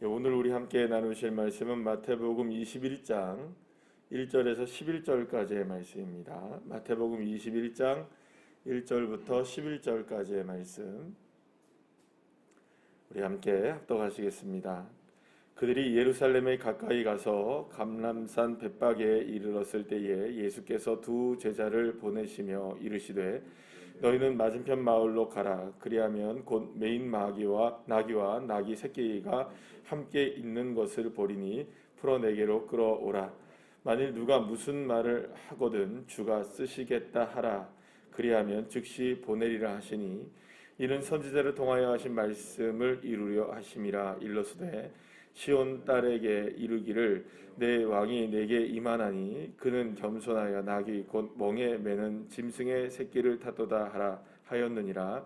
오늘 우리 함께 나누실 말씀은 마태복음 21장 1절에서 11절까지의 말씀입니다. 마태복음 21장 1절부터 11절까지의 말씀 우리 함께 합독하시겠습니다. 그들이 예루살렘에 가까이 가서 감람산 벳박에 이르렀을 때에 예수께서 두 제자를 보내시며 이르시되 너희는 맞은편 마을로 가라. 그리하면 곧 매인 나귀와 나귀 새끼가 함께 있는 것을 보리니 풀어 내게로 끌어오라. 만일 누가 무슨 말을 하거든 주가 쓰시겠다 하라. 그리하면 즉시 보내리라 하시니 이는 선지자를 통하여 하신 말씀을 이루려 하심이라. 일러스되 시온 딸에게 이르기를 내 왕이 내게 임하나니 그는 겸손하여 나귀 곧 멍에 매는 짐승의 새끼를 타도다 하라 하였느니라.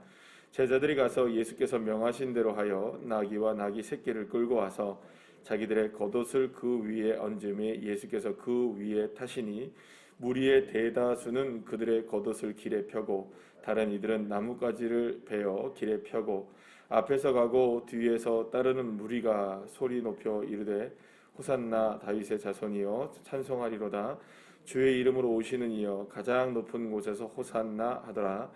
제자들이 가서 예수께서 명하신 대로 하여 나귀와 나귀 새끼를 끌고 와서 자기들의 겉옷을 그 위에 얹음에 예수께서 그 위에 타시니 무리의 대다수는 그들의 겉옷을 길에 펴고 다른 이들은 나뭇가지를 베어 길에 펴고 앞에서 가고 뒤에서 따르는 무리가 소리 높여 이르되 호산나 다윗의 자손이여 찬송하리로다. 주의 이름으로 오시는 이여 가장 높은 곳에서 호산나 하더라.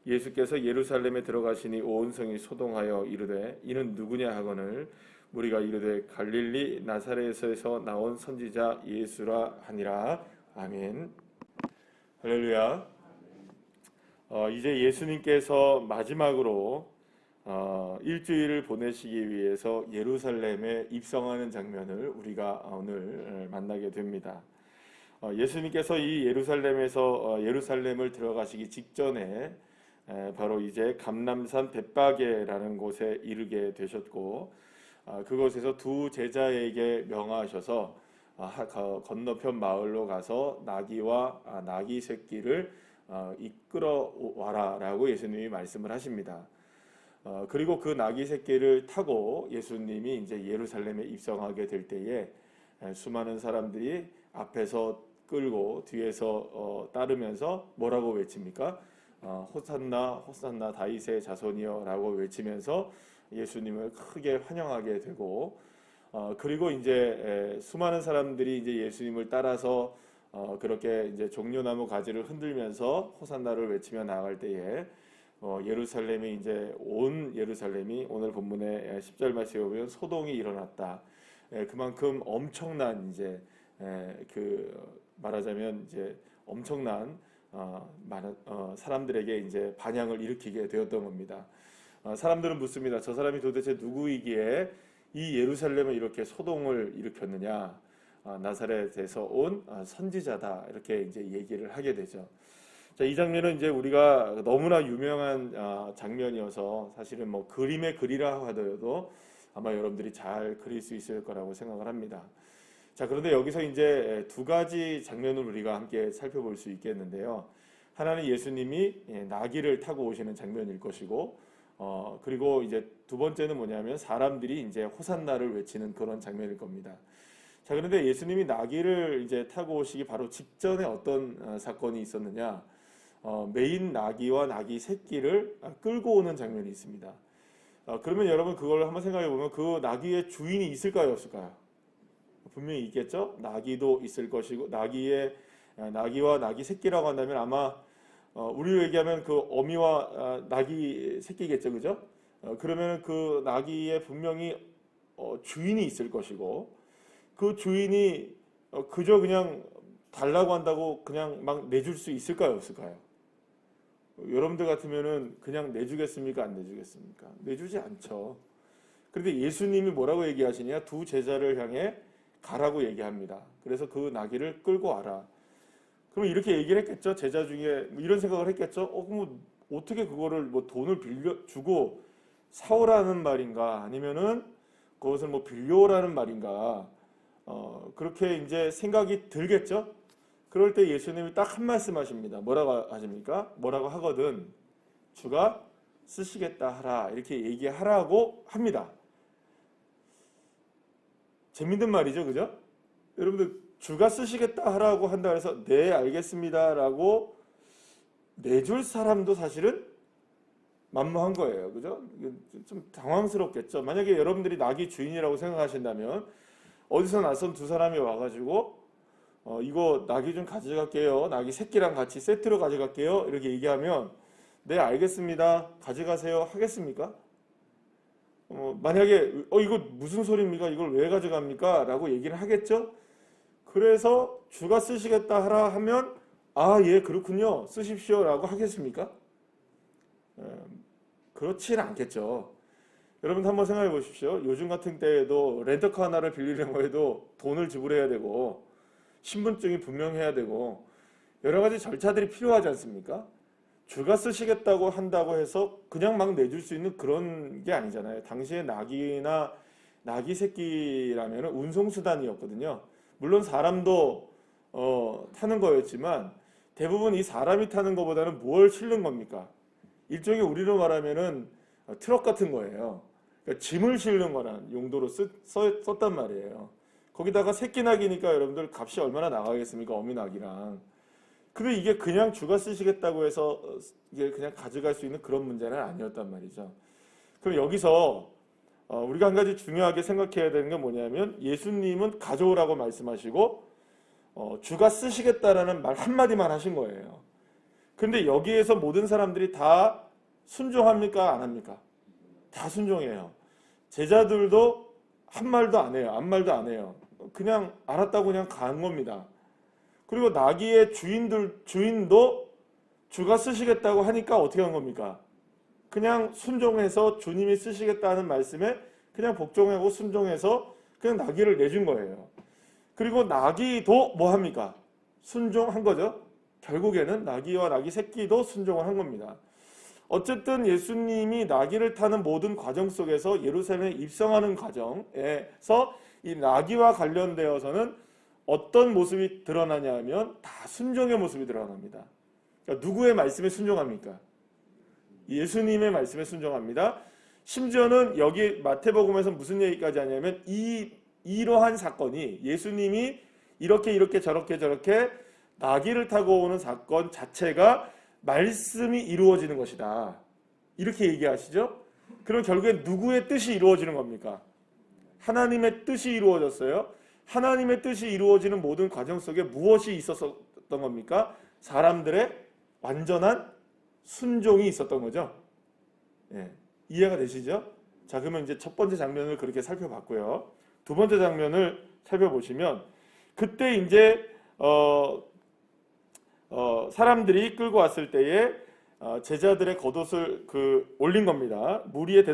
예수께서 예루살렘에 들어가시니 온 성이 소동하여 이르되 이는 누구냐 하거늘 무리가 이르되 갈릴리 나사렛에서 나온 선지자 예수라 하니라. 아멘. 할렐루야. 이제 예수님께서 마지막으로 일주일을 보내시기 위해서 예루살렘에 입성하는 장면을 우리가 오늘 만나게 됩니다. 예수님께서 이 예루살렘을 들어가시기 직전에 바로 이제 감람산 벳바게라는 곳에 이르게 되셨고 그곳에서 두 제자에게 명하셔서 건너편 마을로 가서 나귀와 나귀 새끼를 이끌어 와라라고 예수님이 말씀을 하십니다. 그리고 그 나귀 새끼를 타고 예수님이 이제 예루살렘에 입성하게 될 때에 수많은 사람들이 앞에서 끌고 뒤에서 따르면서 뭐라고 외칩니까? 호산나 호산나 다윗의 자손이여 라고 외치면서 예수님을 크게 환영하게 되고 그리고 이제 수많은 사람들이 이제 예수님을 따라서 그렇게 이제 종려나무 가지를 흔들면서 호산나를 외치며 나아갈 때에 예루살렘이 이제 온 예루살렘이 오늘 본문의 10절 말씀에 보면 소동이 일어났다. 그만큼 엄청난 이제 말하자면 이제 엄청난 사람들에게 이제 반향을 일으키게 되었던 겁니다. 사람들은 묻습니다. 저 사람이 도대체 누구이기에 이 예루살렘을 이렇게 소동을 일으켰느냐? 나사렛에서 온 선지자다. 이렇게 이제 얘기를 하게 되죠. 자, 이 장면은 이제 우리가 너무나 유명한 장면이어서 사실은 뭐 그림의 글이라 하더라도 아마 여러분들이 잘 그릴 수 있을 거라고 생각을 합니다. 자, 그런데 여기서 이제 두 가지 장면을 우리가 함께 살펴볼 수 있겠는데요. 하나는 예수님이 나귀를 타고 오시는 장면일 것이고, 그리고 이제 두 번째는 뭐냐면 사람들이 이제 호산나를 외치는 그런 장면일 겁니다. 자, 그런데 예수님이 나귀를 이제 타고 오시기 바로 직전에 어떤 사건이 있었느냐? 메인 나귀와 나귀 새끼를 끌고 오는 장면이 있습니다. 그러면 여러분 그걸 한번 생각해 보면 그 나귀의 주인이 있을까요, 없을까요? 분명히 있겠죠. 나귀도 있을 것이고 나귀와 나귀 새끼라고 한다면 아마 우리로 얘기하면 그 어미와 나귀 새끼겠죠, 그죠? 그러면 그 나귀에 분명히 주인이 있을 것이고 그 주인이 그저 그냥 달라고 한다고 그냥 막 내줄 수 있을까요, 없을까요? 여러분들 같으면은 그냥 내주겠습니까, 안 내주겠습니까? 내주지 않죠. 그런데 예수님이 뭐라고 얘기하시냐? 두 제자를 향해 가라고 얘기합니다. 그래서 그 나귀를 끌고 와라. 그럼 이렇게 얘기를 했겠죠. 제자 중에 뭐 이런 생각을 했겠죠. 그럼 어떻게 그거를 뭐 돈을 주고 사오라는 말인가? 아니면은 그것을 뭐 빌려오라는 말인가? 그렇게 이제 생각이 들겠죠. 그럴 때 예수님이 딱 한 말씀 하십니다. 뭐라고 하십니까? 뭐라고 하거든 주가 쓰시겠다 하라. 이렇게 얘기하라고 합니다. 재밌는 말이죠, 그죠? 여러분들 주가 쓰시겠다 하라고 한다 해서 네 알겠습니다 라고 내줄 사람도 사실은 만무한 거예요. 그죠? 좀 당황스럽겠죠. 만약에 여러분들이 낙이 주인이라고 생각하신다면 어디서 낯선 두 사람이 와가지고 이거 낙이 좀 가져갈게요. 낙이 새끼랑 같이 세트로 가져갈게요. 이렇게 얘기하면 네 알겠습니다. 가져가세요. 하겠습니까? 만약에 이거 무슨 소리입니까? 이걸 왜 가져갑니까? 라고 얘기를 하겠죠. 그래서 주가 쓰시겠다 하라 하면 아, 예, 그렇군요. 쓰십시오. 라고 하겠습니까? 그렇지는 않겠죠. 여러분 한번 생각해 보십시오. 요즘 같은 때에도 렌터카 하나를 빌리려고 해도 돈을 지불해야 되고 신분증이 분명해야 되고 여러 가지 절차들이 필요하지 않습니까? 주가 쓰시겠다고 한다고 해서 그냥 막 내줄 수 있는 그런 게 아니잖아요. 당시에 낙이나 낙이 새끼라면 운송수단이었거든요. 물론 사람도 타는 거였지만 대부분 이 사람이 타는 것보다는 뭘 실는 겁니까? 일종의 우리로 말하면은 트럭 같은 거예요. 그러니까 짐을 실는 거란 용도로 썼단 말이에요. 거기다가 새끼 낙이니까 여러분들 값이 얼마나 나가겠습니까? 어미 낙이랑. 근데 이게 그냥 주가 쓰시겠다고 해서 이게 그냥 가져갈 수 있는 그런 문제는 아니었단 말이죠. 그럼 여기서 우리가 한 가지 중요하게 생각해야 되는 게 뭐냐면 예수님은 가져오라고 말씀하시고 주가 쓰시겠다라는 말 한마디만 하신 거예요. 근데 여기에서 모든 사람들이 다 순종합니까? 안 합니까? 다 순종해요. 제자들도 한 말도 안 해요. 아무 말도 안 해요. 그냥 알았다고 그냥 간 겁니다. 그리고 나귀의 주인도 주가 쓰시겠다고 하니까 어떻게 한 겁니까? 그냥 순종해서 주님이 쓰시겠다는 말씀에 그냥 복종하고 순종해서 그냥 나귀를 내준 거예요. 그리고 나귀도 뭐 합니까? 순종한 거죠. 결국에는 나귀와 나귀 새끼도 순종을 한 겁니다. 어쨌든 예수님이 나귀를 타는 모든 과정 속에서 예루살렘에 입성하는 과정에서 이 나귀와 관련되어서는 어떤 모습이 드러나냐 하면 다 순종의 모습이 드러납니다. 그러니까 누구의 말씀에 순종합니까? 예수님의 말씀에 순종합니다. 심지어는 여기 마태복음에서 무슨 얘기까지 하냐면 이러한 사건이 예수님이 이렇게 저렇게 나귀를 타고 오는 사건 자체가 말씀이 이루어지는 것이다. 이렇게 얘기하시죠? 그럼 결국엔 누구의 뜻이 이루어지는 겁니까? 하나님의 뜻이 이루어졌어요. 하나님의 뜻이 이루어지는 모든 과정 속에 무엇이 있었던 겁니까? 사람들의 완전한 순종이 있었던 거죠. 예, 이해가 되시죠? 자, 그러면 이제 첫 번째 장면을 그렇게 살펴봤고요. 두 번째 장면을 살펴보시면 그때 이제 사람들이 끌고 왔을 때에 제자들의 겉옷을 올린 겁니다. 무리의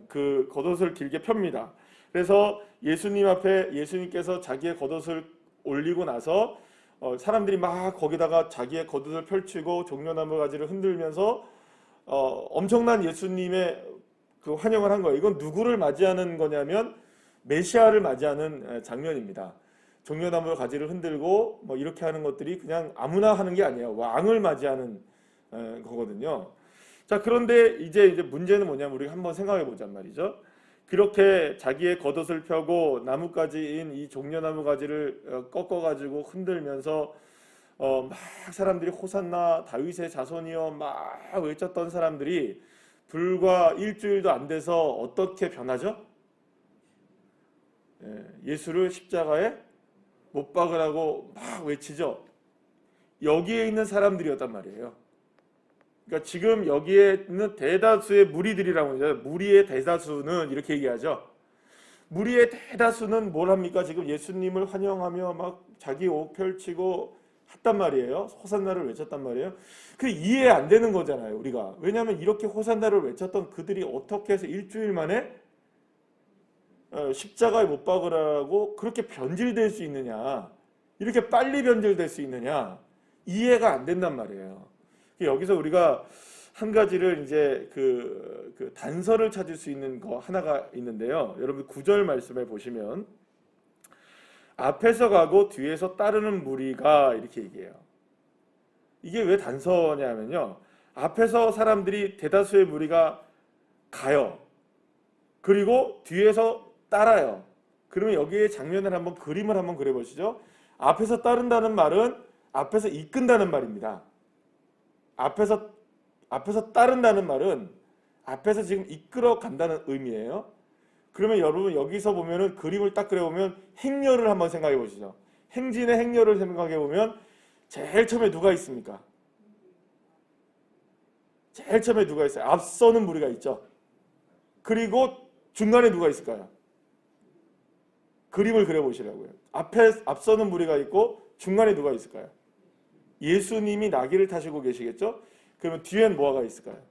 그 겉옷을 길게 펴니다. 그래서 예수님 앞에 예수님께서 자기의 겉옷을 올리고 나서 사람들이 막 거기다가 자기의 겉옷을 펼치고 종려나무 가지를 흔들면서 엄청난 예수님의 그 환영을 한 거예요. 이건 누구를 맞이하는 거냐면 메시아를 맞이하는 장면입니다. 종려나무 가지를 흔들고 뭐 이렇게 하는 것들이 그냥 아무나 하는 게 아니에요. 왕을 맞이하는 거거든요. 자, 그런데 이제 문제는 뭐냐면 우리가 한번 생각해 보자는 말이죠. 그렇게 자기의 겉옷을 펴고 나뭇가지인 이 종려나무 가지를 꺾어가지고 흔들면서 막 사람들이 호산나 다윗의 자손이여 막 외쳤던 사람들이 불과 일주일도 안 돼서 어떻게 변하죠? 예수를 십자가에 못 박으라고 막 외치죠. 여기에 있는 사람들이었단 말이에요. 그러니까 지금 여기에 있는 대다수의 무리들이라고 하죠. 무리의 대다수는 이렇게 얘기하죠. 무리의 대다수는 뭘 합니까? 지금 예수님을 환영하며 막 자기 옷 펼치고 했단 말이에요. 호산나를 외쳤단 말이에요. 그 이해 안 되는 거잖아요, 우리가. 왜냐하면 이렇게 호산나를 외쳤던 그들이 어떻게 해서 일주일 만에 십자가에 못 박으라고 그렇게 변질될 수 있느냐, 이렇게 빨리 변질될 수 있느냐, 이해가 안 된단 말이에요. 여기서 우리가 한 가지를 이제 그 단서를 찾을 수 있는 거 하나가 있는데요. 여러분 9절 말씀에 보시면 앞에서 가고 뒤에서 따르는 무리가 이렇게 얘기해요. 이게 왜 단서냐면요. 앞에서 사람들이 대다수의 무리가 가요. 그리고 뒤에서 따라요. 그러면 여기에 장면을 한번 그림을 한번 그려보시죠. 앞에서 따른다는 말은 앞에서 이끈다는 말입니다. 앞에서 따른다는 말은 앞에서 지금 이끌어 간다는 의미예요. 그러면 여러분 여기서 보면은 그림을 딱 그려보면 행렬을 한번 생각해 보시죠. 행진의 행렬을 생각해 보면 제일 처음에 누가 있습니까? 제일 처음에 누가 있어요? 앞서는 무리가 있죠. 그리고 중간에 누가 있을까요? 그림을 그려보시라고요. 앞서는 무리가 있고 중간에 누가 있을까요? 예수님이 나귀를 타시고 계시겠죠? 그러면 뒤엔 뭐가 있을까요?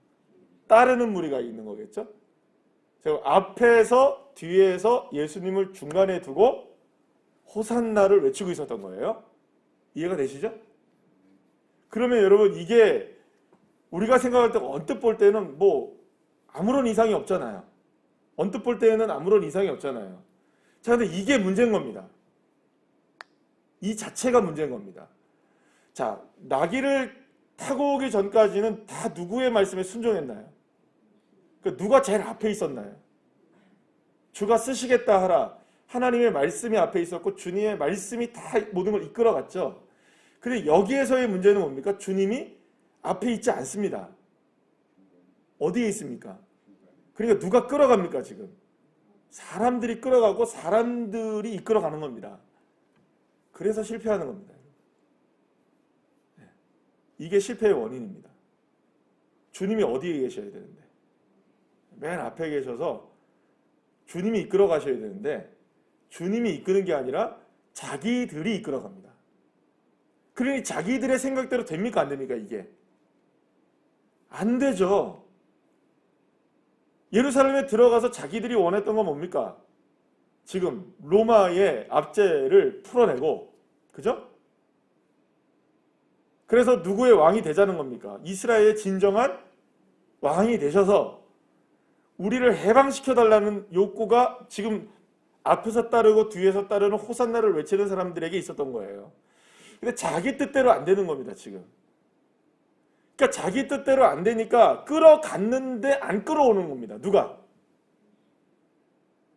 따르는 무리가 있는 거겠죠? 앞에서 뒤에서 예수님을 중간에 두고 호산나를 외치고 있었던 거예요. 이해가 되시죠? 그러면 여러분 이게 우리가 생각할 때 언뜻 볼 때는 뭐 아무런 이상이 없잖아요. 언뜻 볼 때는 아무런 이상이 없잖아요. 자, 근데 이게 문제인 겁니다. 이 자체가 문제인 겁니다. 자, 나귀를 타고 오기 전까지는 다 누구의 말씀에 순종했나요? 누가 제일 앞에 있었나요? 주가 쓰시겠다 하라. 하나님의 말씀이 앞에 있었고 주님의 말씀이 다 모든 걸 이끌어갔죠. 근데 여기에서의 문제는 뭡니까? 주님이 앞에 있지 않습니다. 어디에 있습니까? 그러니까 누가 끌어갑니까 지금? 사람들이 끌어가고 사람들이 이끌어가는 겁니다. 그래서 실패하는 겁니다. 이게 실패의 원인입니다. 주님이 어디에 계셔야 되는데? 맨 앞에 계셔서 주님이 이끌어 가셔야 되는데 주님이 이끄는 게 아니라 자기들이 이끌어 갑니다. 그러니 자기들의 생각대로 됩니까? 안 됩니까? 이게? 안 되죠. 예루살렘에 들어가서 자기들이 원했던 건 뭡니까? 지금 로마의 압제를 풀어내고, 그죠? 그래서 누구의 왕이 되자는 겁니까? 이스라엘의 진정한 왕이 되셔서 우리를 해방시켜달라는 욕구가 지금 앞에서 따르고 뒤에서 따르는 호산나를 외치는 사람들에게 있었던 거예요. 근데 자기 뜻대로 안 되는 겁니다, 지금. 그러니까 자기 뜻대로 안 되니까 끌어갔는데 안 끌어오는 겁니다. 누가?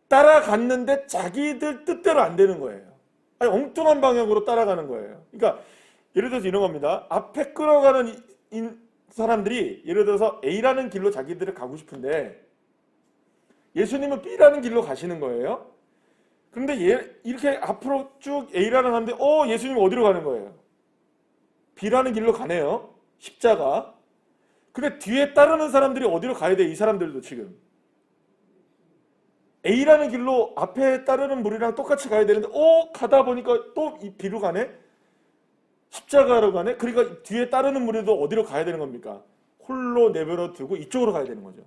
따라갔는데 자기들 뜻대로 안 되는 거예요. 아니, 엉뚱한 방향으로 따라가는 거예요. 그러니까 예를 들어서 이런 겁니다. 앞에 끌어가는 사람들이 예를 들어서 A라는 길로 자기들을 가고 싶은데 예수님은 B라는 길로 가시는 거예요. 그런데 이렇게 앞으로 쭉 A라는 가는데 예수님 어디로 가는 거예요? B라는 길로 가네요. 십자가. 근데 뒤에 따르는 사람들이 어디로 가야 돼? 이 사람들도 지금. A라는 길로 앞에 따르는 무리랑 똑같이 가야 되는데 가다 보니까 또 이 B로 가네? 십자가로 가네? 그러니까 뒤에 따르는 무리도 어디로 가야 되는 겁니까? 홀로 내버려 두고 이쪽으로 가야 되는 거죠.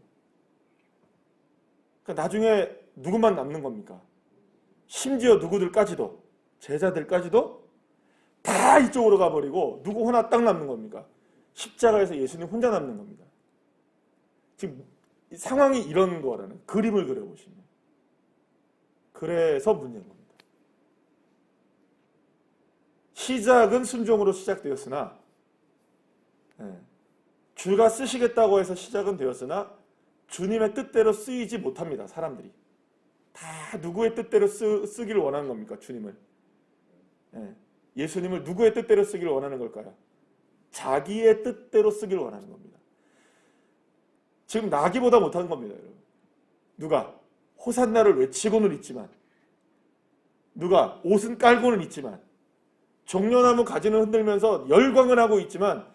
그러니까 나중에 누구만 남는 겁니까? 심지어 누구들까지도, 제자들까지도 다 이쪽으로 가버리고 누구 하나 딱 남는 겁니까? 십자가에서 예수님 혼자 남는 겁니다. 지금 상황이 이런 거라는 그림을 그려보시면. 그래서 문제인 겁니다. 시작은 순종으로 시작되었으나 주가 쓰시겠다고 해서 시작은 되었으나 주님의 뜻대로 쓰이지 못합니다. 사람들이. 다 누구의 뜻대로 쓰기를 원하는 겁니까? 주님을. 예수님을 누구의 뜻대로 쓰기를 원하는 걸까요? 자기의 뜻대로 쓰기를 원하는 겁니다. 지금 나기보다 못하는 겁니다. 여러분. 누가? 호산나를 외치고는 있지만 누가? 옷은 깔고는 있지만 종려나무 가지는 흔들면서 열광을 하고 있지만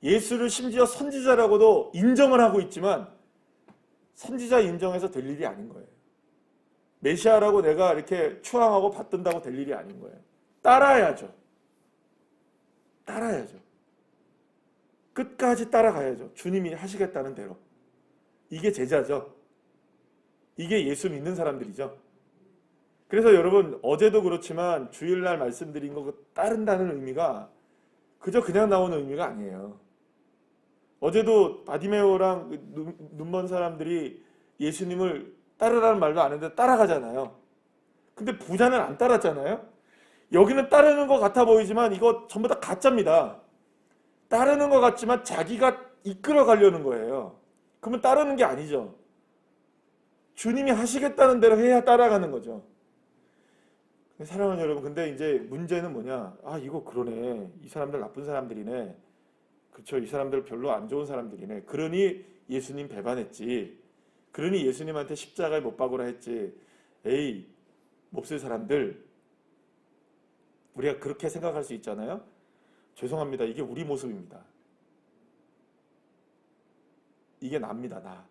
예수를 심지어 선지자라고도 인정을 하고 있지만 선지자 인정해서 될 일이 아닌 거예요. 메시아라고 내가 이렇게 추앙하고 받든다고 될 일이 아닌 거예요. 따라야죠. 따라야죠. 끝까지 따라가야죠. 주님이 하시겠다는 대로. 이게 제자죠. 이게 예수 믿는 사람들이죠. 그래서 여러분 어제도 그렇지만 주일날 말씀드린 거 따른다는 의미가 그저 그냥 나오는 의미가 아니에요. 어제도 바디메오랑 눈먼 사람들이 예수님을 따르라는 말도 안 했는데 따라가잖아요. 근데 부자는 안 따랐잖아요. 여기는 따르는 것 같아 보이지만 이거 전부 다 가짜입니다. 따르는 것 같지만 자기가 이끌어 가려는 거예요. 그러면 따르는 게 아니죠. 주님이 하시겠다는 대로 해야 따라가는 거죠. 사랑하는 여러분, 근데 이제 문제는 뭐냐? 이거 그러네. 이 사람들 나쁜 사람들이네. 그렇죠. 이 사람들 별로 안 좋은 사람들이네. 그러니 예수님 배반했지. 그러니 예수님한테 십자가에 못 박으라 했지. 에이, 몹쓸 사람들. 우리가 그렇게 생각할 수 있잖아요. 죄송합니다. 이게 우리 모습입니다. 이게 납니다. 나.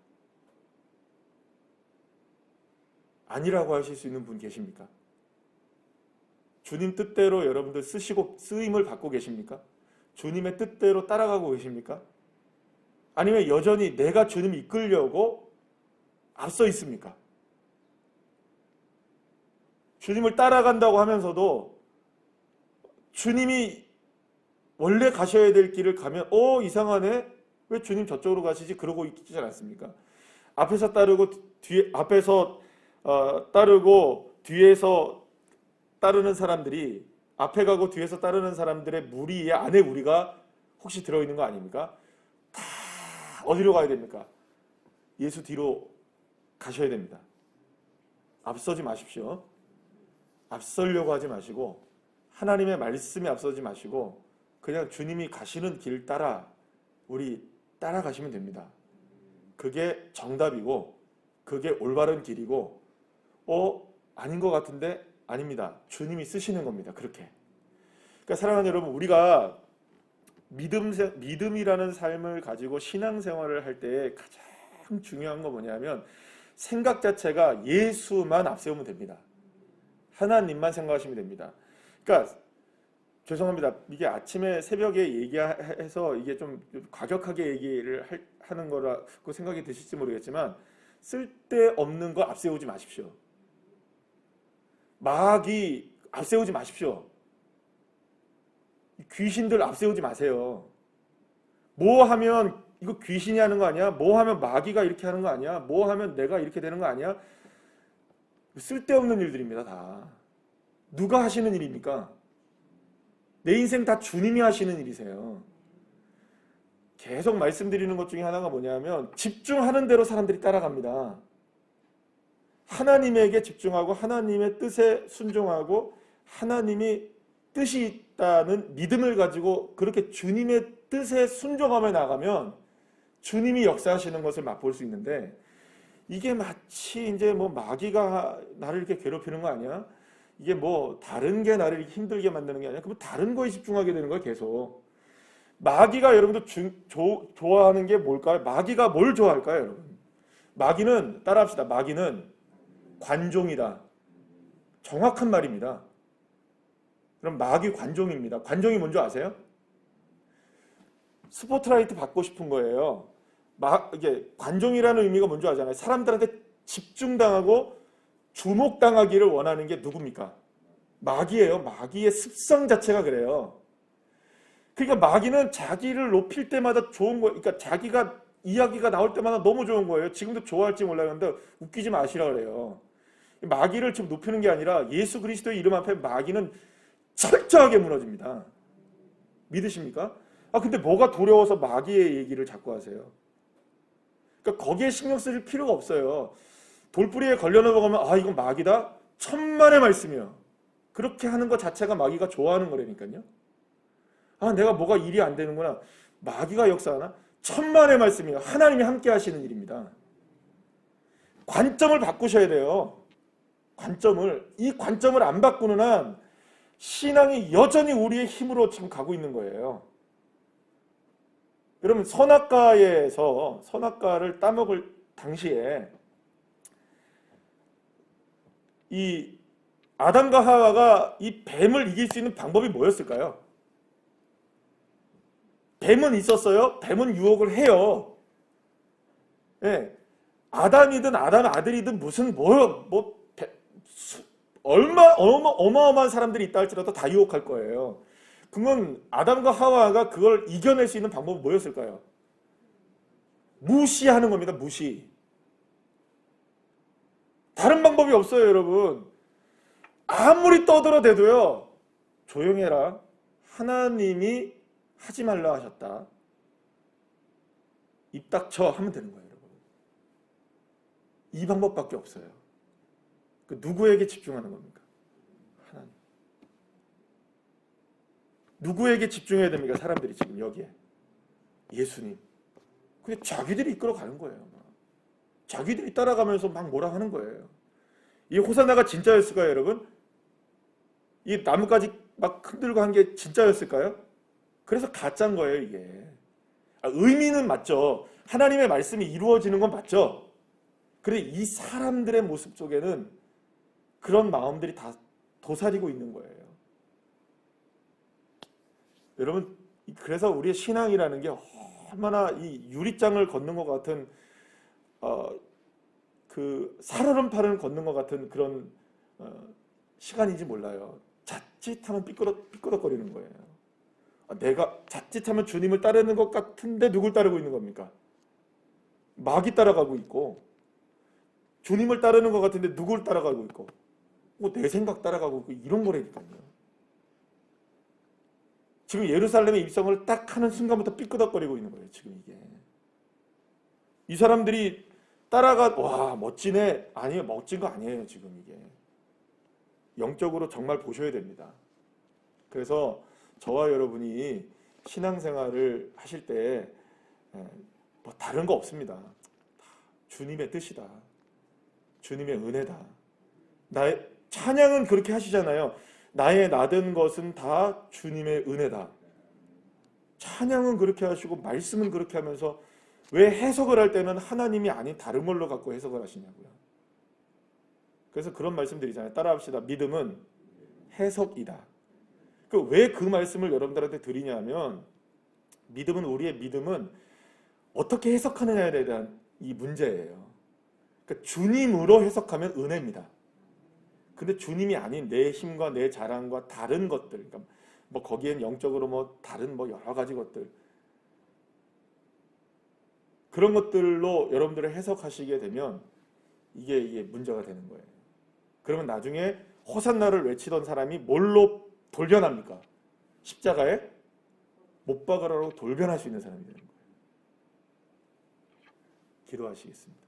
아니라고 하실 수 있는 분 계십니까? 주님 뜻대로 여러분들 쓰시고 쓰임을 받고 계십니까? 주님의 뜻대로 따라가고 계십니까? 아니면 여전히 내가 주님 이끌려고 앞서 있습니까? 주님을 따라간다고 하면서도 주님이 원래 가셔야 될 길을 가면 이상하네? 왜 주님 저쪽으로 가시지? 그러고 있지 않습니까? 앞에서 따르고 따르고 뒤에서 따르는 사람들이 앞에 가고 뒤에서 따르는 사람들의 무리 안에 우리가 혹시 들어있는 거 아닙니까? 다 어디로 가야 됩니까? 예수 뒤로 가셔야 됩니다. 앞서지 마십시오. 앞서려고 하지 마시고 하나님의 말씀에 앞서지 마시고 그냥 주님이 가시는 길 따라 우리 따라가시면 됩니다. 그게 정답이고 그게 올바른 길이고 아닌 것 같은데 아닙니다. 주님이 쓰시는 겁니다. 그렇게. 그러니까 사랑하는 여러분, 우리가 믿음이라는 삶을 가지고 신앙생활을 할 때 가장 중요한 거 뭐냐면 생각 자체가 예수만 앞세우면 됩니다. 하나님만 생각하시면 됩니다. 그러니까 죄송합니다. 이게 아침에 새벽에 얘기해서 이게 좀 과격하게 얘기를 하는 거라고 생각이 드실지 모르겠지만 쓸데없는 거 앞세우지 마십시오. 마귀 앞세우지 마십시오. 귀신들 앞세우지 마세요. 뭐 하면 이거 귀신이 하는 거 아니야? 뭐 하면 마귀가 이렇게 하는 거 아니야? 뭐 하면 내가 이렇게 되는 거 아니야? 쓸데없는 일들입니다. 다. 누가 하시는 일입니까? 내 인생 다 주님이 하시는 일이세요. 계속 말씀드리는 것 중에 하나가 뭐냐면 집중하는 대로 사람들이 따라갑니다. 하나님에게 집중하고 하나님의 뜻에 순종하고 하나님이 뜻이 있다는 믿음을 가지고 그렇게 주님의 뜻에 순종하며 나가면 주님이 역사하시는 것을 맛볼 수 있는데 이게 마치 이제 뭐 마귀가 나를 이렇게 괴롭히는 거 아니야? 이게 뭐 다른 게 나를 이렇게 힘들게 만드는 게 아니야? 그럼 다른 거에 집중하게 되는 거야 계속. 마귀가 여러분들 좋아하는 게 뭘까요? 마귀가 뭘 좋아할까요 여러분? 마귀는 따라합시다. 마귀는 관종이다. 정확한 말입니다. 그럼 마귀 관종입니다. 관종이 뭔지 아세요? 스포트라이트 받고 싶은 거예요. 이게 관종이라는 의미가 뭔지 아잖아요. 사람들한테 집중당하고 주목당하기를 원하는 게 누굽니까? 마귀예요. 마귀의 습성 자체가 그래요. 그러니까 마귀는 자기를 높일 때마다 좋은 거예요. 그러니까 자기가 이야기가 나올 때마다 너무 좋은 거예요. 지금도 좋아할지 몰라요. 근데 웃기지 마시라 그래요. 마귀를 지금 높이는 게 아니라 예수 그리스도의 이름 앞에 마귀는 철저하게 무너집니다. 믿으십니까? 근데 뭐가 두려워서 마귀의 얘기를 자꾸 하세요? 그러니까 거기에 신경 쓸 필요가 없어요. 돌뿌리에 걸려 넘어가면 이건 마귀다? 천만의 말씀이요. 그렇게 하는 것 자체가 마귀가 좋아하는 거라니까요. 내가 뭐가 일이 안 되는구나. 마귀가 역사하나? 천만의 말씀이요. 하나님이 함께 하시는 일입니다. 관점을 바꾸셔야 돼요. 이 관점을 안 바꾸는 한 신앙이 여전히 우리의 힘으로 지금 가고 있는 거예요. 여러분 선악과에서 선악과를 따먹을 당시에 이 아담과 하와가 이 뱀을 이길 수 있는 방법이 뭐였을까요? 뱀은 있었어요. 뱀은 유혹을 해요. 예. 아담이든 아담 아들이든 무슨 어마어마한 사람들이 있다 할지라도 다 유혹할 거예요. 그러면 아담과 하와가 그걸 이겨낼 수 있는 방법은 뭐였을까요? 무시하는 겁니다. 무시. 다른 방법이 없어요, 여러분. 아무리 떠들어대도요. 조용해라. 하나님이 하지 말라 하셨다. 입 닥쳐 하면 되는 거예요, 여러분. 이 방법밖에 없어요. 누구에게 집중하는 겁니까? 하나님. 누구에게 집중해야 됩니까? 사람들이 지금 여기에. 예수님. 근데 자기들이 이끌어가는 거예요. 자기들이 따라가면서 막 뭐라 하는 거예요. 이 호산나가 진짜였을까요, 여러분? 이 나뭇가지 막 흔들고 한 게 진짜였을까요? 그래서 가짜인 거예요, 이게. 의미는 맞죠. 하나님의 말씀이 이루어지는 건 맞죠. 그런데 이 사람들의 모습 속에는 그런 마음들이 다 도사리고 있는 거예요. 여러분, 그래서 우리의 신앙이라는 게 얼마나 이 유리장을 걷는 것 같은 그 살얼음판을 걷는 것 같은 그런 시간인지 몰라요. 자칫하면 삐끄덕거리는 거예요. 내가 자칫하면 주님을 따르는 것 같은데 누굴 따르고 있는 겁니까? 마귀 따라가고 있고, 주님을 따르는 것 같은데 누굴 따라가고 있고, 뭐 내 생각 따라가고 있고, 이런 거라니까요. 지금 예루살렘에 입성을 딱 하는 순간부터 삐끄덕거리고 있는 거예요. 지금 이게. 이 사람들이 와 멋지네. 아니에요. 멋진 거 아니에요. 지금 이게. 영적으로 정말 보셔야 됩니다. 그래서 저와 여러분이 신앙생활을 하실 때 뭐 다른 거 없습니다. 주님의 뜻이다. 주님의 은혜다. 나의 찬양은 그렇게 하시잖아요. 나의 나된 것은 다 주님의 은혜다. 찬양은 그렇게 하시고 말씀은 그렇게 하면서 왜 해석을 할 때는 하나님이 아닌 다른 걸로 갖고 해석을 하시냐고요. 그래서 그런 말씀 드리잖아요. 따라합시다. 믿음은 해석이다. 왜 그 말씀을 여러분들한테 드리냐면, 우리의 믿음은 어떻게 해석하느냐에 대한 이 문제예요. 그러니까 주님으로 해석하면 은혜입니다. 근데 주님이 아닌 내 힘과 내 자랑과 다른 것들, 그러니까 뭐 거기엔 영적으로 뭐 다른 뭐 여러 가지 것들, 그런 것들로 여러분들을 해석하시게 되면 이게 문제가 되는 거예요. 그러면 나중에 호산나를 외치던 사람이 뭘로 돌변합니까? 십자가에 못 박으라고 돌변할 수 있는 사람이 되는 거예요. 기도하시겠습니다.